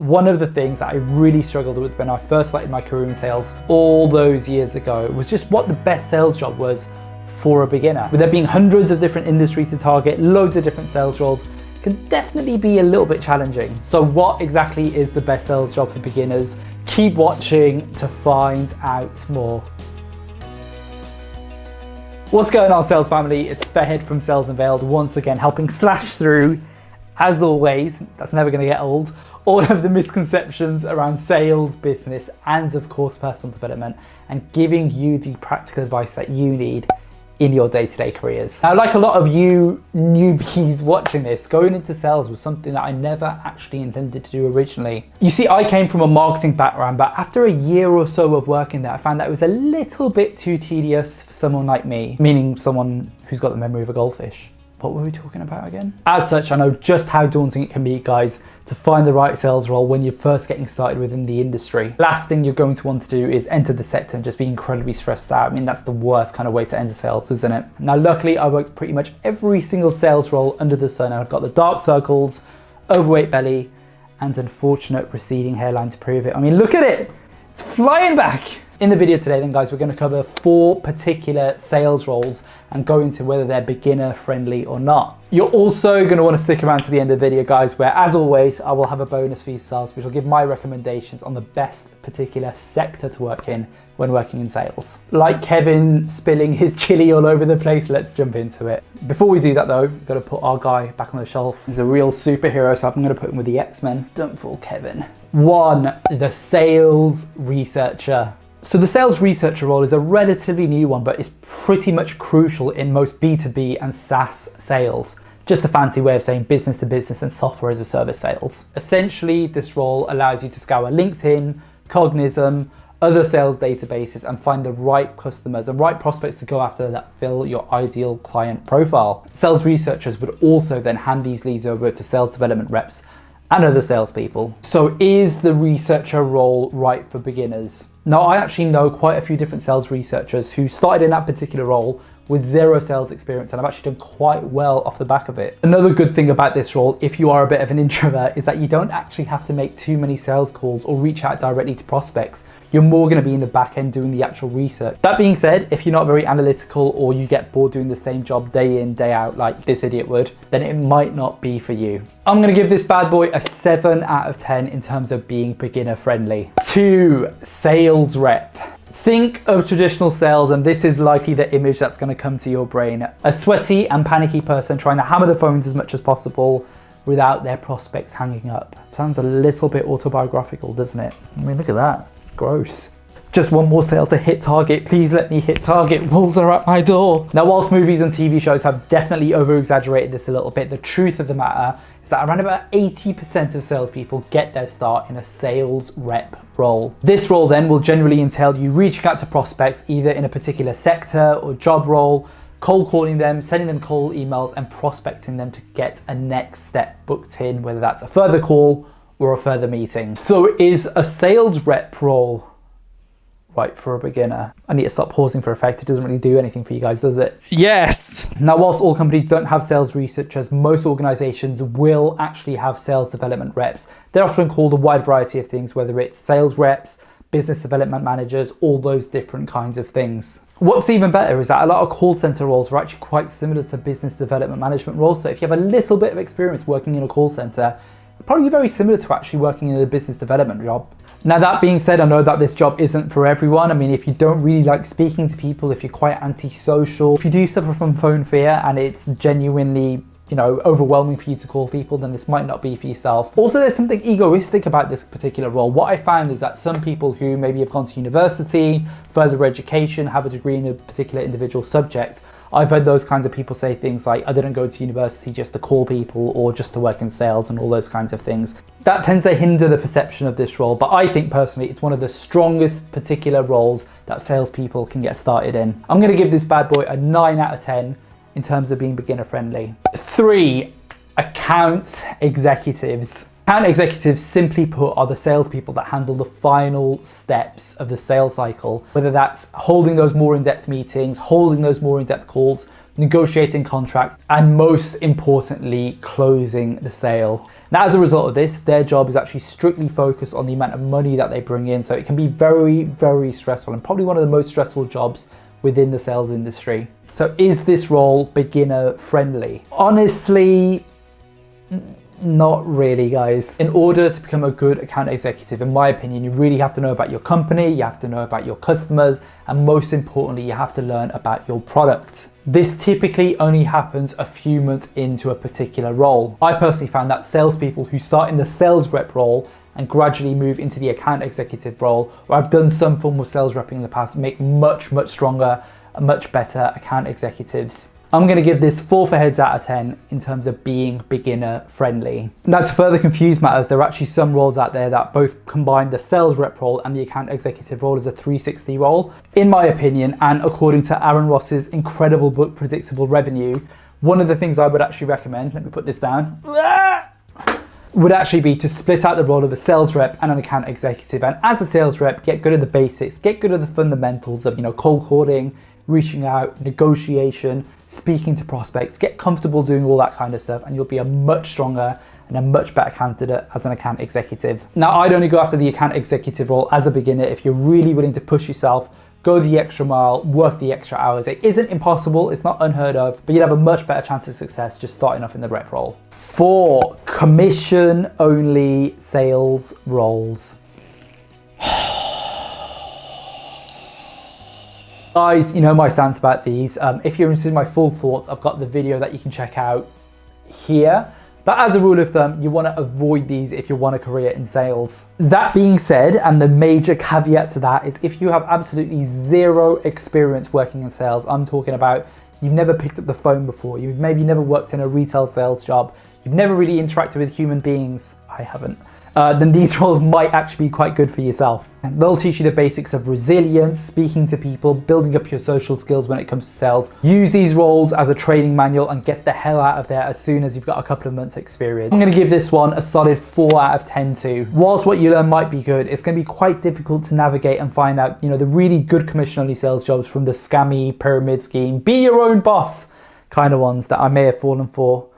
One of the things that I really struggled with when I first started my career in sales all those years ago was just what the best sales job was for a beginner. With there being hundreds of different industries to target, loads of different sales roles, can definitely be a little bit challenging. So what exactly is the best sales job for beginners? Keep watching to find out more. What's going on, sales family? It's Fairhead from Sales Unveiled, once again helping slash through, as always, that's never going to get old, all of the misconceptions around sales, business, and of course personal development, and giving you the practical advice that you need in your day-to-day careers. Now, like a lot of you newbies watching this, going into sales was something that I never actually intended to do originally. You see, I came from a marketing background, but after a year or so of working there, I found that it was a little bit too tedious for someone like me, meaning someone who's got the memory of a goldfish. What were we talking about again? As such, I know just how daunting it can be, guys, to find the right sales role when you're first getting started within the industry. Last thing you're going to want to do is enter the sector and just be incredibly stressed out. I mean, that's the worst kind of way to enter sales, isn't it? Now, luckily, I worked pretty much every single sales role under the sun, and I've got the dark circles, overweight belly, and unfortunate receding hairline to prove it. I mean, look at it, it's flying back. In the video today then, guys, we're going to cover 4 particular sales roles and go into whether they're beginner friendly or not. You're also going to want to stick around to the end of the video, guys, where as always, I will have a bonus for yourselves, which will give my recommendations on the best particular sector to work in when working in sales. Like Kevin spilling his chili all over the place, let's jump into it. Before we do that though, we've got to put our guy back on the shelf. He's a real superhero, so I'm going to put him with the X-Men. Don't fool Kevin. 1, the sales researcher. So the sales researcher role is a relatively new one, but it's pretty much crucial in most B2B and Saas sales. Just a fancy way of saying business to business and software as a service sales. Essentially, this role allows you to scour LinkedIn, Cognizant, other sales databases and find the right customers, the right prospects to go after that fill your ideal client profile. Sales researchers would also then hand these leads over to sales development reps and other salespeople. So is the researcher role right for beginners? Now, I actually know quite a few different sales researchers who started in that particular role with 0 sales experience, and I've actually done quite well off the back of it. Another good thing about this role, if you are a bit of an introvert, is that you don't actually have to make too many sales calls or reach out directly to prospects. You're more going to be in the back end doing the actual research. That being said, if you're not very analytical or you get bored doing the same job day in, day out like this idiot would, then it might not be for you. I'm going to give this bad boy a 7 out of 10 in terms of being beginner friendly. 2, sales rep. Think of traditional sales, and this is likely the image that's going to come to your brain. A sweaty and panicky person trying to hammer the phones as much as possible without their prospects hanging up. Sounds a little bit autobiographical, doesn't it? I mean, look at that. Gross. Just one more sale to hit target. Please let me hit target. Wolves are at my door. Now, whilst movies and TV shows have definitely over-exaggerated this a little bit, the truth of the matter is that around about 80% of salespeople get their start in a sales rep role. This role then will generally entail you reaching out to prospects either in a particular sector or job role, cold calling them, sending them cold emails and prospecting them to get a next step booked in, whether that's a further call or a further meeting. So is a sales rep role right for a beginner? I need to stop pausing for effect. It doesn't really do anything for you guys, does it? Yes! Now, whilst all companies don't have sales researchers, most organizations will actually have sales development reps. They're often called a wide variety of things, whether it's sales reps, business development managers, all those different kinds of things. What's even better is that a lot of call center roles are actually quite similar to business development management roles. So if you have a little bit of experience working in a call center, it'll probably be very similar to actually working in a business development job. Now, that being said, I know that this job isn't for everyone. I mean, if you don't really like speaking to people, if you're quite antisocial, if you do suffer from phone fear and it's genuinely, overwhelming for you to call people, then this might not be for yourself. Also, there's something egoistic about this particular role. What I found is that some people who maybe have gone to university, further education, have a degree in a particular individual subject, I've heard those kinds of people say things like, I didn't go to university just to call people or just to work in sales and all those kinds of things. That tends to hinder the perception of this role, but I think personally it's one of the strongest particular roles that salespeople can get started in. I'm going to give this bad boy a 9 out of 10 in terms of being beginner friendly. 3, account executives. Account executives, simply put, are the salespeople that handle the final steps of the sales cycle, whether that's holding those more in-depth meetings, holding those more in-depth calls, negotiating contracts, and most importantly, closing the sale. Now, as a result of this, their job is actually strictly focused on the amount of money that they bring in. So it can be very, very stressful, and probably one of the most stressful jobs within the sales industry. So is this role beginner friendly? Honestly, not really, guys. In order to become a good account executive, in my opinion, you really have to know about your company, you have to know about your customers, and most importantly, you have to learn about your product. This typically only happens a few months into a particular role. I personally found that salespeople who start in the sales rep role and gradually move into the account executive role, or I've done some form of sales repping in the past, make much, much stronger, much better account executives. I'm going to give this 4 heads out of 10 in terms of being beginner friendly. Now, to further confuse matters, there are actually some roles out there that both combine the sales rep role and the account executive role as a 360 role. In my opinion, and according to Aaron Ross's incredible book, Predictable Revenue, one of the things I would actually recommend, let me put this down, would actually be to split out the role of a sales rep and an account executive. And as a sales rep, get good at the basics, get good at the fundamentals of, cold calling, reaching out, negotiation, speaking to prospects, get comfortable doing all that kind of stuff, and you'll be a much stronger and a much better candidate as an account executive. Now, I'd only go after the account executive role as a beginner if you're really willing to push yourself, go the extra mile, work the extra hours. It isn't impossible, it's not unheard of, but you'd have a much better chance of success just starting off in the rep role. 4, commission only sales roles. Guys, you know my stance about these. If you're interested in my full thoughts, I've got the video that you can check out here. But as a rule of thumb, you want to avoid these if you want a career in sales. That being said, and the major caveat to that is if you have absolutely zero experience working in sales, I'm talking about you've never picked up the phone before, you've maybe never worked in a retail sales job, you've never really interacted with human beings, I haven't, then these roles might actually be quite good for yourself. And they'll teach you the basics of resilience, speaking to people, building up your social skills when it comes to sales. Use these roles as a training manual and get the hell out of there as soon as you've got a couple of months experience. I'm going to give this one a solid 4 out of 10 too. Whilst what you learn might be good, it's going to be quite difficult to navigate and find out, the really good commission only sales jobs from the scammy pyramid scheme, be your own boss kind of ones that I may have fallen for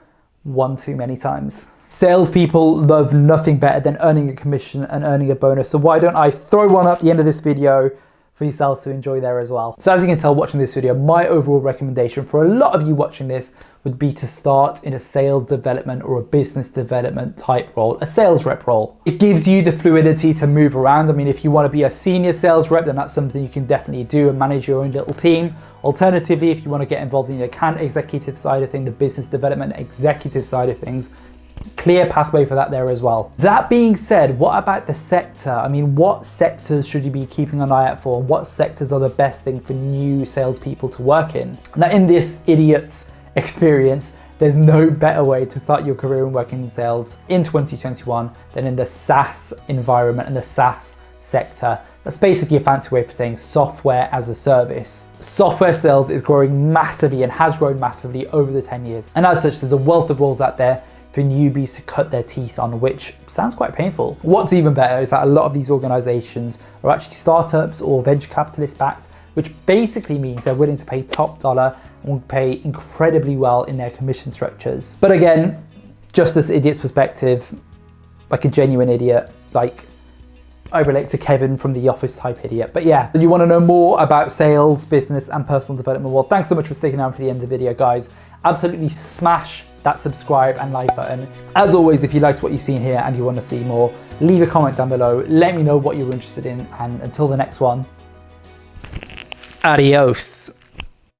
one too many times. Salespeople love nothing better than earning a commission and earning a bonus. So why don't I throw one up at the end of this video for yourselves to enjoy there as well. So as you can tell watching this video, my overall recommendation for a lot of you watching this would be to start in a sales development or a business development type role, a sales rep role. It gives you the fluidity to move around. I mean, if you want to be a senior sales rep, then that's something you can definitely do and manage your own little team. Alternatively, if you want to get involved in the account executive side of things, the business development executive side of things, clear pathway for that there as well. That being said, what about the sector? I mean, what sectors should you be keeping an eye out for? What sectors are the best thing for new salespeople to work in? Now, in this idiot's experience, there's no better way to start your career in working in sales in 2021 than in the SaaS environment and the SaaS sector. That's basically a fancy way for saying software as a service. Software sales is growing massively and has grown massively over the 10 years. And as such, there's a wealth of roles out there for newbies to cut their teeth on, which sounds quite painful. What's even better is that a lot of these organizations are actually startups or venture capitalist backed, which basically means they're willing to pay top dollar and will pay incredibly well in their commission structures. But again, just this idiot's perspective, like a genuine idiot, like I relate to Kevin from The Office type idiot. But yeah, you want to know more about sales, business, and personal development? Well, thanks so much for sticking around for the end of the video, guys. Absolutely smash that subscribe and like button. As always, if you liked what you've seen here and you want to see more, leave a comment down below. Let me know what you're interested in. And until the next one, adios.